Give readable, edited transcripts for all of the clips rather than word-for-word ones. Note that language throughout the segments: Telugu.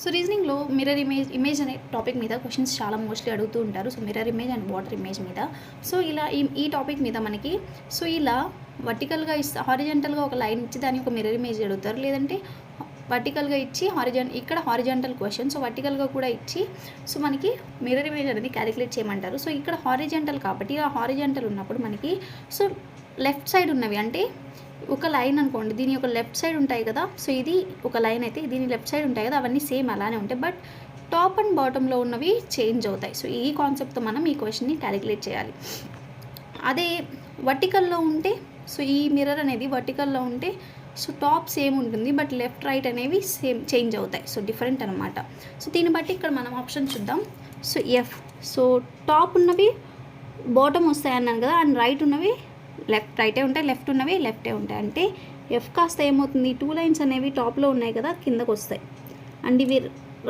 సో రీజనింగ్లో మిర్రర్ ఇమేజ్ అనే టాపిక్ మీద క్వశ్చన్స్ చాలా మోస్ట్లీ అడుగుతూ ఉంటారు. So mirror image and water image మీద. సో ఇలా ఈ టాపిక్ మీద మనకి సో ఇలా వర్టికల్గా హారిజెంటల్గా ఒక లైన్ ఇచ్చి దాన్ని ఒక మిర్రర్ ఇమేజ్ అడుగుతారు, లేదంటే వర్టికల్గా ఇచ్చి ఇక్కడ హారిజెంటల్ క్వశ్చన్, సో వర్టికల్గా కూడా ఇచ్చి సో మనకి మిర్రర్ ఇమేజ్ అనేది క్యాలిక్యులేట్ చేయమంటారు. సో ఇక్కడ హారిజెంటల్ కాబట్టి ఆ హారిజెంటల్ ఉన్నప్పుడు మనకి సో లెఫ్ట్ సైడ్ ఉన్నవి అంటే ఒక లైన్ అనుకోండి, దీని యొక్క లెఫ్ట్ సైడ్ ఉంటాయి కదా, సో ఇది ఒక లైన్ అయితే దీని లెఫ్ట్ సైడ్ ఉంటాయి కదా, అవన్నీ సేమ్ అలానే ఉంటాయి, బట్ టాప్ అండ్ బాటంలో ఉన్నవి చేంజ్ అవుతాయి. సో ఈ కాన్సెప్ట్తో మనం ఈ క్వశ్చన్ని క్యాలిక్యులేట్ చేయాలి. అదే వర్టికల్లో ఉంటే సో ఈ మిర్రర్ అనేది వర్టికల్లో ఉంటే సో టాప్ సేమ్ ఉంటుంది, బట్ లెఫ్ట్ రైట్ అనేవి సేమ్ చేంజ్ అవుతాయి. సో డిఫరెంట్ అనమాట. సో దీన్ని బట్టి ఇక్కడ మనం ఆప్షన్ చూద్దాం. సో ఎఫ్, సో టాప్ ఉన్నవి బాటమ్ వస్తాయి అన్నాను కదా, అండ్ రైట్ ఉన్నవి రైటే ఉంటాయి, లెఫ్ట్ ఉన్నవి లెఫ్టే ఉంటాయి. అంటే ఎఫ్ కాస్త ఏమవుతుంది, 2 లైన్స్ అనేవి టాప్లో ఉన్నాయి కదా కిందకు వస్తాయి, అండ్ ఇవి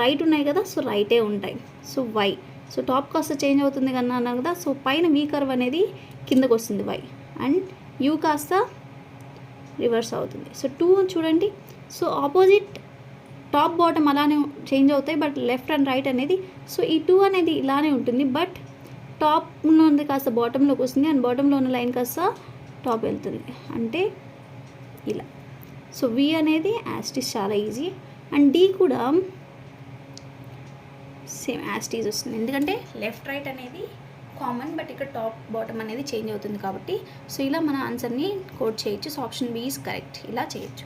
రైట్ ఉన్నాయి కదా, సో రైటే ఉంటాయి. సో వై, సో టాప్ కాస్త చేంజ్ అవుతుంది కన్నా అన్నాను కదా, సో పైన వీ కర్వ్ అనేది కిందకు వస్తుంది వై, అండ్ యూ కాస్త రివర్స్ అవుతుంది. సో 2 చూడండి, సో ఆపోజిట్ టాప్ బాటమ్ అలానే చేంజ్ అవుతాయి, బట్ లెఫ్ట్ అండ్ రైట్ అనేది సో ఈ 2 అనేది ఇలానే ఉంటుంది, బట్ టాప్ ఉన్నది కాస్త బాటంలోకి వస్తుంది, అండ్ బాటంలో ఉన్న లైన్ కాస్త టాప్ వెళ్తుంది, అంటే ఇలా. సో వి అనేది యాస్టీస్ చాలా ఈజీ, అండ్ డి కూడా సేమ్ యాస్టీస్ వస్తుంది, ఎందుకంటే లెఫ్ట్ రైట్ అనేది కామన్, బట్ ఇక్కడ టాప్ బాటమ్ అనేది చేంజ్ అవుతుంది కాబట్టి. సో ఇలా మన ఆన్సర్ని కోడ్ చేయొచ్చు. So option B is correct, ఇలా చేయొచ్చు.